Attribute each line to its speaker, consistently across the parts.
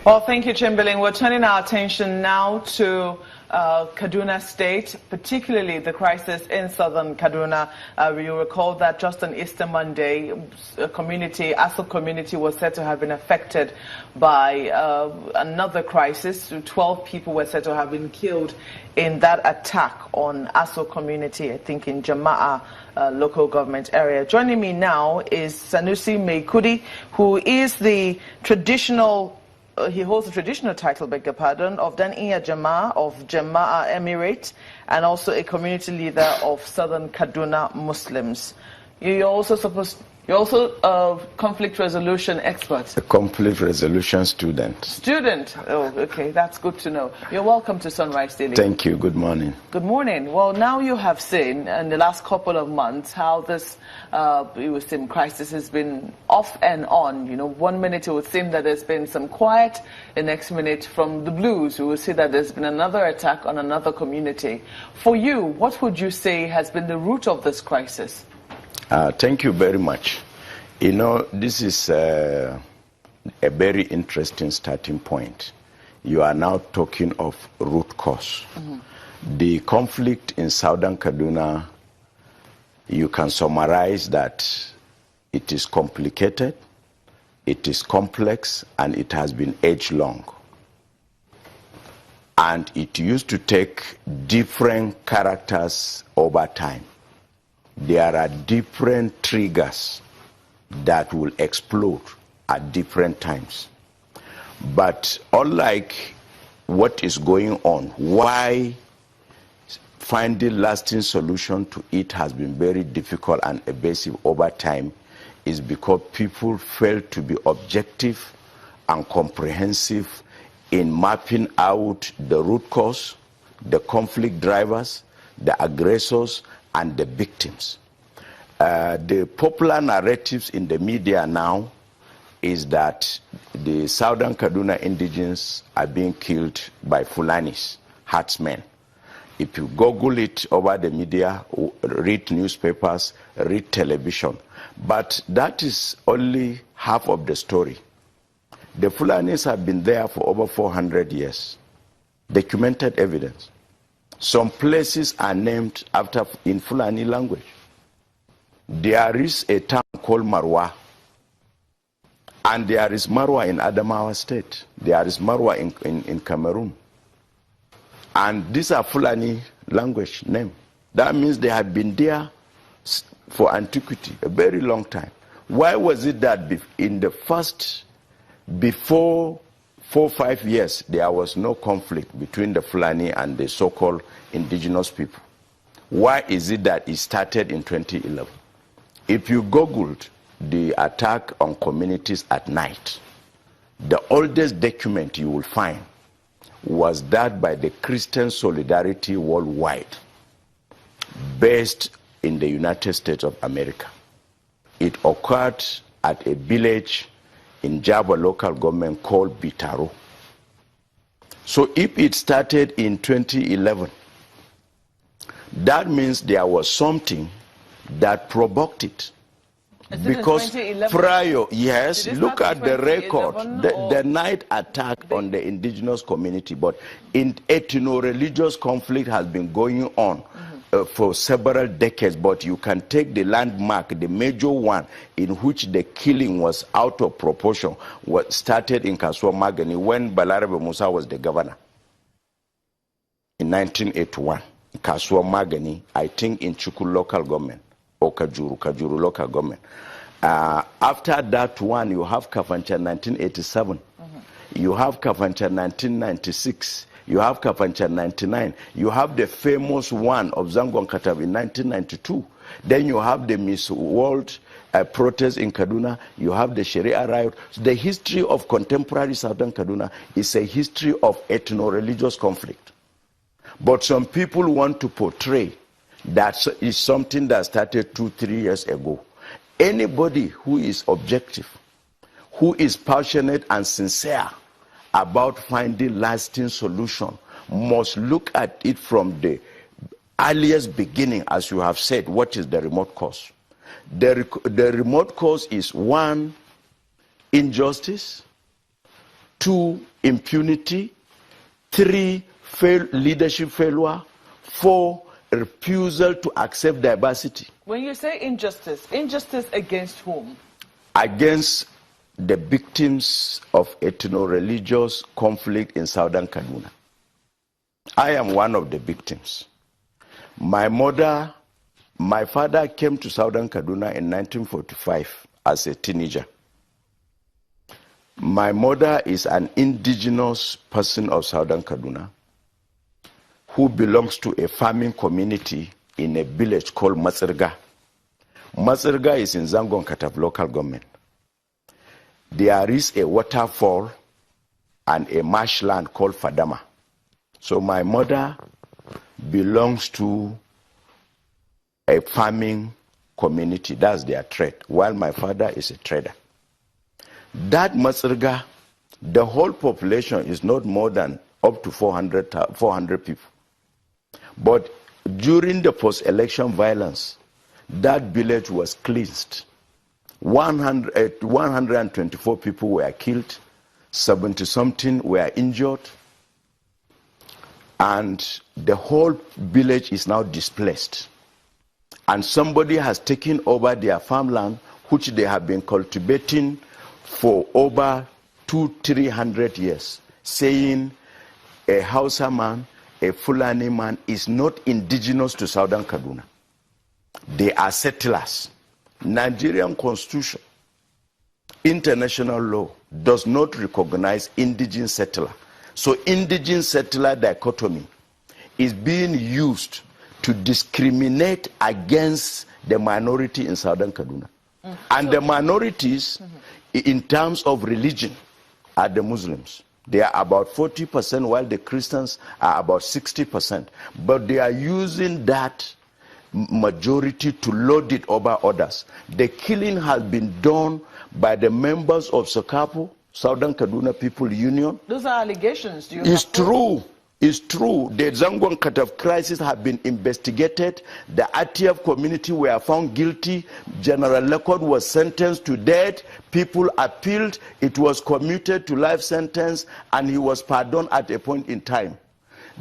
Speaker 1: Well, thank you, Chamberlain. We're turning our attention now to Kaduna State, particularly the crisis in southern Kaduna. You recall that just on Easter Monday, Aso community was said to have been affected by another crisis. 12 people were said to have been killed in that attack on Aso community, I think in Jama'a local government area. Joining me now is Sanusi Meikudi, who is the traditional he holds the traditional title, beg your pardon, of Dan Iya Jama'a of Jama'a Emirate, and also a community leader of Southern Kaduna Muslims. You're also a conflict resolution expert. A
Speaker 2: conflict resolution student.
Speaker 1: Student. Oh, okay. That's good to know. You're welcome to Sunrise Daily.
Speaker 2: Thank you. Good morning.
Speaker 1: Good morning. Well, now you have seen in the last couple of months how this crisis has been off and on. You know, 1 minute it would seem that there's been some quiet. The next minute, from the blues, we will see that there's been another attack on another community. For you, what would you say has been the root of this crisis?
Speaker 2: Thank you very much. You know, this is a very interesting starting point. You are now talking of root cause. The conflict in southern Kaduna, you can summarize that it is complicated, it is complex, and it has been age-long. And it used to take different characters over time. There are different triggers that will explode at different times. But unlike what is going on, why finding lasting solution to it has been very difficult and evasive over time is because people fail to be objective and comprehensive in mapping out the root cause, the conflict drivers, the aggressors, and the victims. The popular narratives in the media now is that the southern Kaduna indigenes are being killed by Fulanis, herdsmen. If you Google it over the media, read newspapers, read television, but that is only half of the story. The Fulanis have been there for over 400 years. Documented evidence. Some places are named after in Fulani language. There is a town called Marwa, and there is Marwa in Adamawa State. There is Marwa in Cameroon. And these are Fulani language name. That means they have been there for antiquity, a very long time. Why was it that in the first, before 4 or 5 years, there was no conflict between the Fulani and the so-called indigenous people? Why is it that it started in 2011? If you Googled the attack on communities at night, the oldest document you will find was that by the Christian Solidarity Worldwide, based in the United States of America. It occurred at a village in Java local government called Bitaro. So if it started in 2011, that means there was something that provoked it. Because prior, yes, look at the record, the night attack on the indigenous community, but in ethno-religious conflict has been going on for several decades, but you can take the landmark, the major one in which the killing was out of proportion, what started in Kaswa Magani when Balarabe Musa was the governor in 1981. Kaswa Magani, I think in Chuku local government, or Kajuru local government. After that one, you have Kafancha 1987. You have Kafancha 1996. You have Kafancha 99. You have the famous one of Zangon Katab in 1992. Then you have the Miss World protest in Kaduna. You have the Sharia riot. So the history of contemporary Southern Kaduna is a history of ethno-religious conflict. But some people want to portray that is something that started 2-3 years ago. Anybody who is objective, who is passionate and sincere about finding lasting solution, must look at it from the earliest beginning, as you have said. What is the remote cause? The remote cause is one, injustice, 2, impunity, 3, leadership failure, 4, refusal to accept diversity.
Speaker 1: When you say injustice, injustice against whom?
Speaker 2: Against the victims of ethno-religious conflict in southern Kaduna. I am one of the victims. My father came to southern Kaduna in 1945 as a teenager. My mother is an indigenous person of southern Kaduna who belongs to a farming community in a village called Matsirga. Matsirga is in Zangon Kataf local government. There is a waterfall and a marshland called Fadama. So my mother belongs to a farming community. That's their trade, while my father is a trader. That Matsirga, the whole population is not more than up to 400 people. But during the post-election violence, that village was cleansed. 124 people were killed, 70-something were injured, and the whole village is now displaced. And somebody has taken over their farmland, which they have been cultivating for over 200-300 years, saying a Hausa man, a Fulani man is not indigenous to southern Kaduna. They are settlers. Nigerian constitution, international law does not recognize indigenous settler. So indigenous settler dichotomy is being used to discriminate against the minority in southern Kaduna. And the minorities in terms of religion are the Muslims. They are about 40%, while the Christians are about 60%. But they are using that majority to load it over others. The killing has been done by the members of SOKAPO, Southern Kaduna People Union.
Speaker 1: Those are allegations.
Speaker 2: It's true. It's true. The Zangon Kataf crisis have been investigated. The ATF community were found guilty. General Lekod was sentenced to death. People appealed. It was commuted to life sentence, and he was pardoned at a point in time.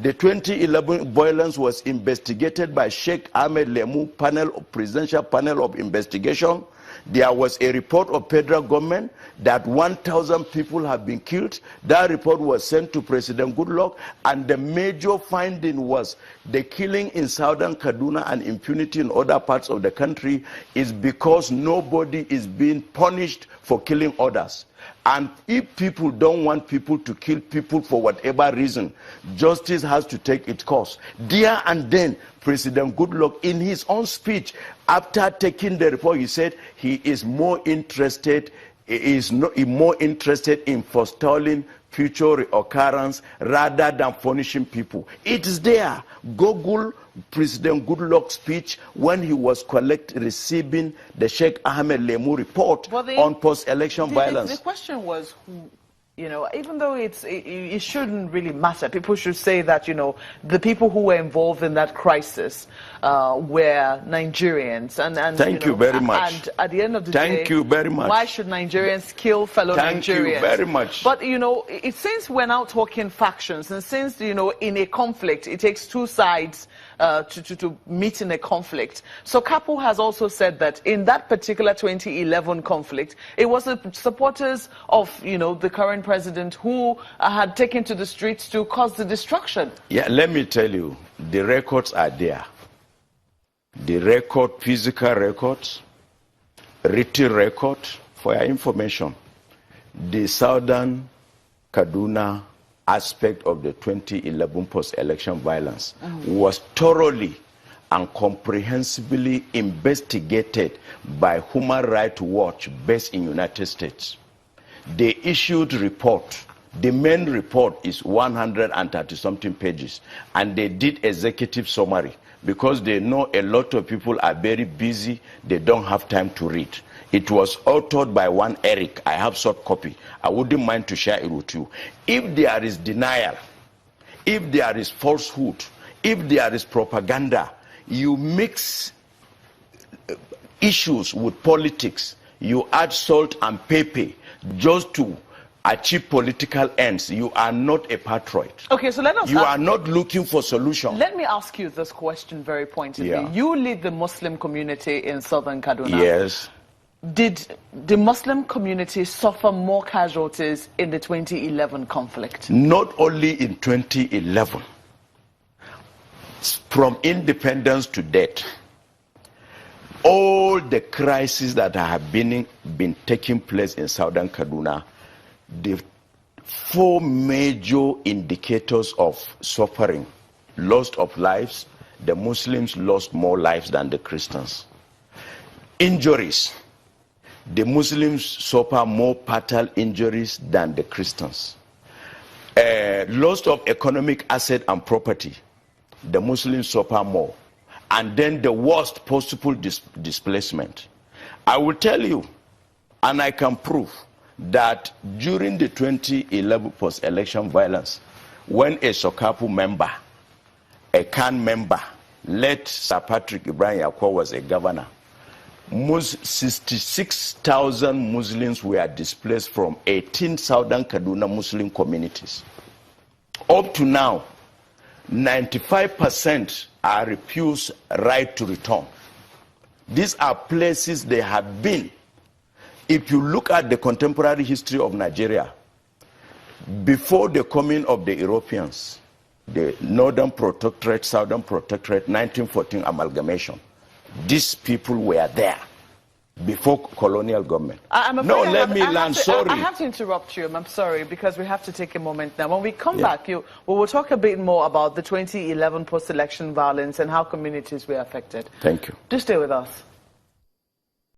Speaker 2: The 2011 violence was investigated by Sheikh Ahmed Lemu presidential panel of investigation. There was a report of federal government that 1,000 people have been killed. That report was sent to President Goodluck, and the major finding was the killing in southern Kaduna and impunity in other parts of the country is because nobody is being punished for killing others. And if people don't want people to kill people for whatever reason, justice has to take its course. There and then, President Goodluck, in his own speech, after taking the report, he said he is more interested in forestalling future reoccurrence rather than punishing people. It is there. Google President Goodluck's speech when he was receiving the Sheikh Ahmed Lemu report on post-election violence.
Speaker 1: The question was, even though it shouldn't really matter, people should say that, the people who were involved in that crisis were Nigerians. And
Speaker 2: Thank you very much.
Speaker 1: And at the end of the day,
Speaker 2: thank you very much.
Speaker 1: Why should Nigerians kill fellow Nigerians?
Speaker 2: Thank you very much.
Speaker 1: But, since we're now talking factions, and since, in a conflict, it takes two sides to meet in a conflict. So Kapo has also said that in that particular 2011 conflict, it was the supporters of, the current president who had taken to the streets to cause the destruction.
Speaker 2: Yeah, let me tell you, the records are there. The physical records, written record, for your information, the southern Kaduna aspect of the 2011 post-election violence was thoroughly and comprehensively investigated by Human Rights Watch based in United States. They issued report. The main report is 130-something pages, and they did executive summary because they know a lot of people are very busy, they don't have time to read. It was authored by one Eric. I have short copy. I wouldn't mind to share it with you. If there is denial, if there is falsehood, if there is propaganda, you mix issues with politics, you add salt and pepper just to achieve political ends. You are not a patriot.
Speaker 1: Okay, so let us.
Speaker 2: You are not looking for solutions.
Speaker 1: Let me ask you this question very pointedly.
Speaker 2: Yeah.
Speaker 1: You lead the Muslim community in southern Kaduna.
Speaker 2: Yes.
Speaker 1: Did the Muslim community suffer more casualties in the 2011 conflict?
Speaker 2: Not only in 2011. From independence to date, all the crises that have been taking place in southern Kaduna, the 4 major indicators of suffering: loss of lives, the Muslims lost more lives than the Christians. Injuries, the Muslims suffer more fatal injuries than the Christians. Loss of economic asset and property, the Muslims suffer more. And then the worst possible displacement. I will tell you, and I can prove, that during the 2011 post-election violence, when a Sokapu member, a CAN member, late Sir Patrick Ibrahim Yakwa was a governor, 66,000 Muslims were displaced from 18 southern Kaduna Muslim communities. Up to now, 95% are refused right to return. These are places they have been. If you look at the contemporary history of Nigeria, before the coming of the Europeans, the Northern Protectorate, Southern Protectorate, 1914 amalgamation, these people were there before colonial government. Let me land. Sorry.
Speaker 1: I have to interrupt you. I'm sorry, because we have to take a moment now. When we come back, we will talk a bit more about the 2011 post-election violence and how communities were affected.
Speaker 2: Thank you.
Speaker 1: Do stay with us.